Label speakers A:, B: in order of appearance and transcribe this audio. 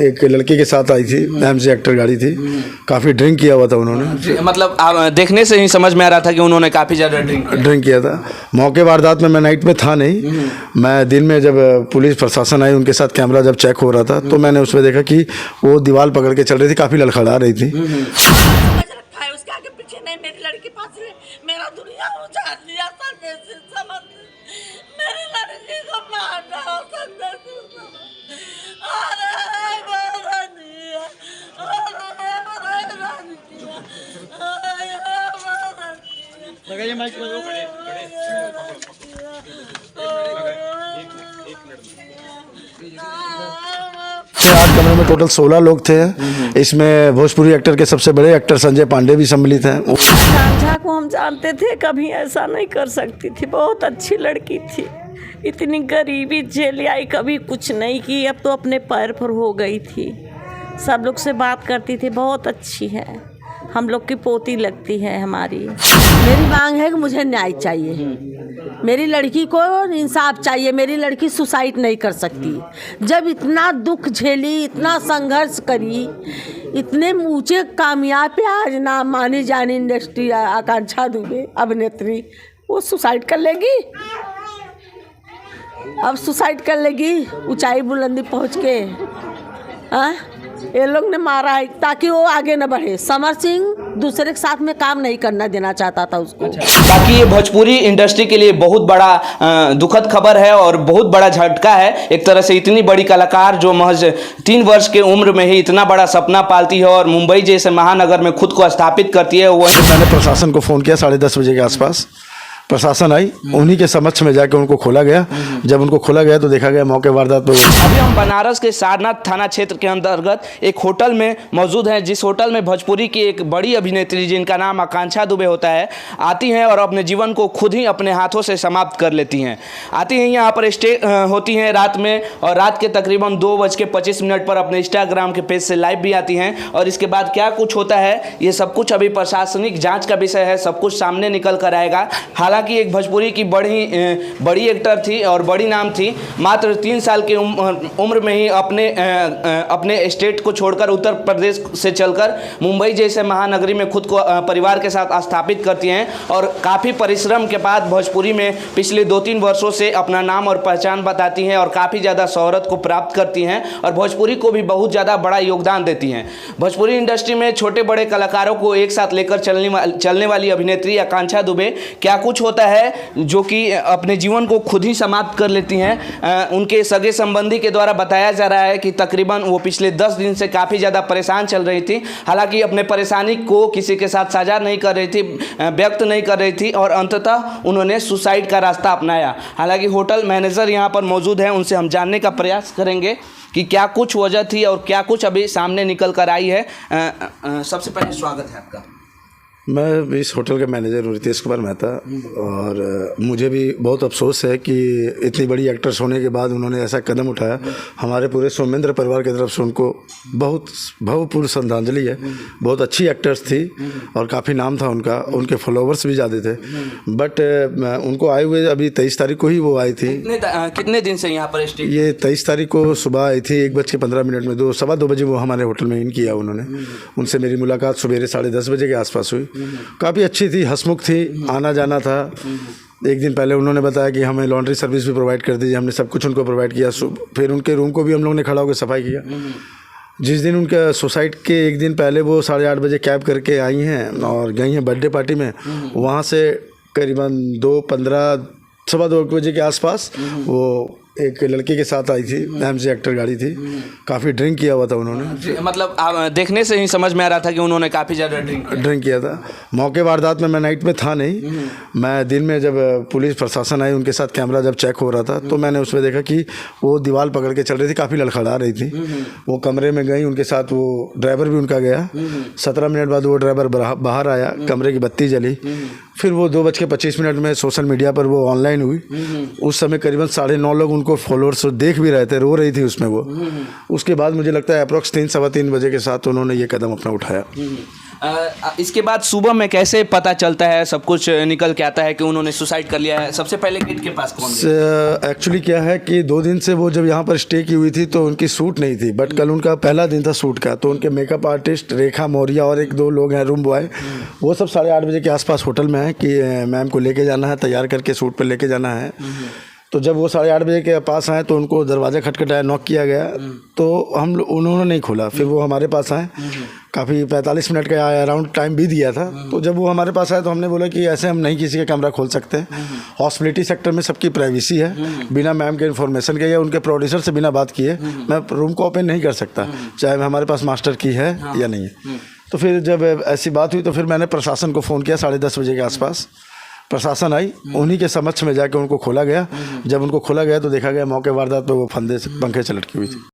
A: एक लड़की के साथ आई थी, एमजी एक्टर गाड़ी थी, काफ़ी ड्रिंक किया हुआ था उन्होंने।
B: मतलब आप देखने से ही समझ में आ रहा था कि उन्होंने काफ़ी ज़्यादा ड्रिंक
A: किया था। मौके वारदात में मैं नाइट में था नहीं, मैं दिन में जब पुलिस प्रशासन आई उनके साथ कैमरा जब चेक हो रहा था तो मैंने उसमें देखा कि वो दीवार पकड़ के चल रही थी, काफ़ी लड़खड़ा रही थी।
C: उसके आगे पीछे नहीं, मेरी लड़की पास मेरा दुनिया उजाड़ लिया सामने से, समझ मेरी लड़की को मार डाला सामने से।
D: लगाइए माइक
A: आज कमरे में टोटल 16 लोग थे। इसमें भोजपुरी एक्टर के सबसे बड़े एक्टर संजय पांडे भी सम्मिलित हैं।
C: झांझा को हम जानते थे, कभी ऐसा नहीं कर सकती थी, बहुत अच्छी लड़की थी, इतनी गरीबी झेली आई, कभी कुछ नहीं की, अब तो अपने पैर पर हो गई थी, सब लोग से बात करती थी, बहुत अच्छी है, हम लोग की पोती लगती है हमारी।
E: मेरी मांग है कि मुझे न्याय चाहिए, मेरी लड़की को इंसाफ चाहिए, मेरी लड़की सुसाइड नहीं कर सकती। जब इतना दुख झेली, इतना संघर्ष करी, इतने ऊंचे कामयाब पे आज ना मानी जानी इंडस्ट्री आकांक्षा दुबे अभिनेत्री, वो सुसाइड कर लेगी, अब सुसाइड कर लेगी ऊंचाई बुलंदी पहुंच के। हाँ, ये लोग ने मारा है ताकि वो आगे न बढ़े। समर सिंह दूसरे के साथ में काम नहीं करना देना चाहता था उसको।
B: बाकी ये भोजपुरी इंडस्ट्री के लिए बहुत बड़ा दुखद खबर है और बहुत बड़ा झटका है। एक तरह से इतनी बड़ी कलाकार जो महज 3 वर्ष के उम्र में ही इतना बड़ा सपना पालती है और मुंबई जैसे महानगर में खुद को स्थापित करती है। वो
A: मैंने प्रशासन को फ़ोन किया 10:30 बजे के आसपास, प्रशासन आई, उन्हीं के समक्ष में जाकर उनको खोला गया। जब उनको खोला गया तो देखा गया मौके वारदात पर।
B: अभी हम बनारस के सारनाथ थाना क्षेत्र के अंतर्गत एक होटल में मौजूद हैं, जिस होटल में भोजपुरी की एक बड़ी अभिनेत्री जिनका नाम आकांक्षा दुबे होता है आती हैं और अपने जीवन को खुद ही अपने हाथों से समाप्त कर लेती हैं। आती हैं यहाँ पर स्टे होती हैं रात में, और रात के तकरीबन 2:25 पर अपने इंस्टाग्राम के पेज से लाइव भी आती हैं। और इसके बाद क्या कुछ होता है ये सब कुछ अभी प्रशासनिक जाँच का विषय है, सब कुछ सामने निकल कर आएगा। हालांकि एक भोजपुरी की बड़ी एक्टर थी और बड़ी नाम थी, मात्र 3 साल की उम्र में ही अपने स्टेट को छोड़कर उत्तर प्रदेश से चलकर मुंबई जैसे महानगरी में खुद को परिवार के साथ स्थापित करती हैं और काफ़ी परिश्रम के बाद भोजपुरी में पिछले 2-3 वर्षों से अपना नाम और पहचान बताती हैं और काफ़ी ज़्यादा शोहरत को प्राप्त करती हैं और भोजपुरी को भी बहुत ज़्यादा बड़ा योगदान देती हैं। भोजपुरी इंडस्ट्री में छोटे बड़े कलाकारों को एक साथ लेकर चलने वाली अभिनेत्री आकांक्षा दुबे क्या कुछ होता है जो कि अपने जीवन को खुद ही समाप्त कर लेती हैं। उनके सगे संबंधी के द्वारा बताया जा रहा है कि तकरीबन वो पिछले 10 दिन से काफ़ी ज़्यादा परेशान चल रही थी। हालांकि अपने परेशानी को किसी के साथ साझा नहीं कर रही थी, व्यक्त नहीं कर रही थी और अंततः उन्होंने सुसाइड का रास्ता अपनाया। हालांकि होटल मैनेजर यहाँ पर मौजूद हैं, उनसे हम जानने का प्रयास करेंगे कि क्या कुछ वजह थी और क्या कुछ अभी सामने निकल कर आई है। सबसे पहले स्वागत है आपका।
A: मैं इस होटल के मैनेजर हूँ रितेश कुमार मेहता, और मुझे भी बहुत अफसोस है कि इतनी बड़ी एक्ट्रेस होने के बाद उन्होंने ऐसा कदम उठाया। हमारे पूरे सोमेंद्र परिवार की तरफ से उनको बहुत भावपूर्ण श्रद्धांजलि है। बहुत अच्छी एक्ट्रेस थी और काफ़ी नाम था उनका, उनके फॉलोवर्स भी ज़्यादा थे। बट उनको आए हुए अभी 23 तारीख को ही वो आई थी।
B: कितने दिन से यहाँ पर स्टे?
A: ये 23 तारीख को सुबह आई थी 1:15 में, 2-2:15 बजे वो हमारे होटल में इन किया उन्होंने। उनसे मेरी मुलाकात सवेरे 10:30 बजे के आसपास हुई। काफ़ी अच्छी थी, हंसमुख थी, आना जाना था। एक दिन पहले उन्होंने बताया कि हमें लॉन्ड्री सर्विस भी प्रोवाइड कर दीजिए, हमने सब कुछ उनको प्रोवाइड किया। फिर उनके रूम को भी हम लोगों ने खड़ा होकर सफाई किया। जिस दिन उनका सुसाइड के एक दिन पहले वो 8:30 बजे कैब करके आई हैं और गई हैं बर्थडे पार्टी में। वहाँ से करीबन 2:15 सवा 2 बजे के आसपास वो एक लड़की के साथ आई थी, एमजी एक्टर गाड़ी थी, काफ़ी ड्रिंक किया हुआ था उन्होंने।
B: मतलब आप देखने से ही समझ में आ रहा था कि उन्होंने काफ़ी ज़्यादा ड्रिंक
A: किया था। मौके वारदात में मैं नाइट में था नहीं, मैं दिन में जब पुलिस प्रशासन आई उनके साथ कैमरा जब चेक हो रहा था तो मैंने उसमें देखा कि वो दीवार पकड़ के चल रही थी, काफ़ी लड़खड़ा रही थी। वो कमरे में गई, उनके साथ वो ड्राइवर भी उनका गया। 17 मिनट बाद वो ड्राइवर बाहर आया, कमरे की बत्ती जली। फिर वो 2:25 में सोशल मीडिया पर वो ऑनलाइन हुई। उस समय करीबन 9:30 लोग उनको फॉलोअर्स देख भी रहे थे, रो रही थी उसमें वो। उसके बाद मुझे लगता है अप्रॉक्स 3 सवा 3 बजे के साथ उन्होंने ये कदम अपना उठाया।
B: इसके बाद सुबह में कैसे पता चलता है, सब कुछ निकल के आता है कि उन्होंने सुसाइड कर लिया है? सबसे पहले गेट के पास कौन गया?
A: एक्चुअली क्या है कि 2 दिन से वो जब यहाँ पर स्टे की हुई थी तो उनकी सूट नहीं थी, बट कल उनका पहला दिन था सूट का, तो उनके मेकअप आर्टिस्ट रेखा मौर्य और 1-2 लोग हैं रूम बॉय, वो सब 8:30 बजे के आसपास होटल में है कि मैम को लेके जाना है, तैयार करके सूट पर लेके जाना है। तो जब वो 8:30 बजे के पास आए तो उनको दरवाज़ा खटखटाया, नॉक किया गया, तो उन्होंने नहीं खोला। फिर वो हमारे पास आए, काफ़ी 45 मिनट का अराउंड टाइम भी दिया था। तो जब वो हमारे पास आए तो हमने बोला कि ऐसे हम नहीं किसी का कमरा खोल सकते। हॉस्पिटलिटी सेक्टर में सबकी प्राइवेसी है, बिना मैम के इन्फॉर्मेशन के या उनके प्रोड्यूसर से बिना बात किए मैं रूम को ओपन नहीं कर सकता, चाहे हमारे पास मास्टर की है या नहीं है। तो फिर जब ऐसी बात हुई तो फिर मैंने प्रशासन को फ़ोन किया 10:30 बजे के आसपास। प्रशासन आई, उन्हीं के समक्ष में जाके उनको खोला गया। जब उनको खोला गया तो देखा गया मौके वारदात पे वो फंदे से पंखे से लटकी हुई थी।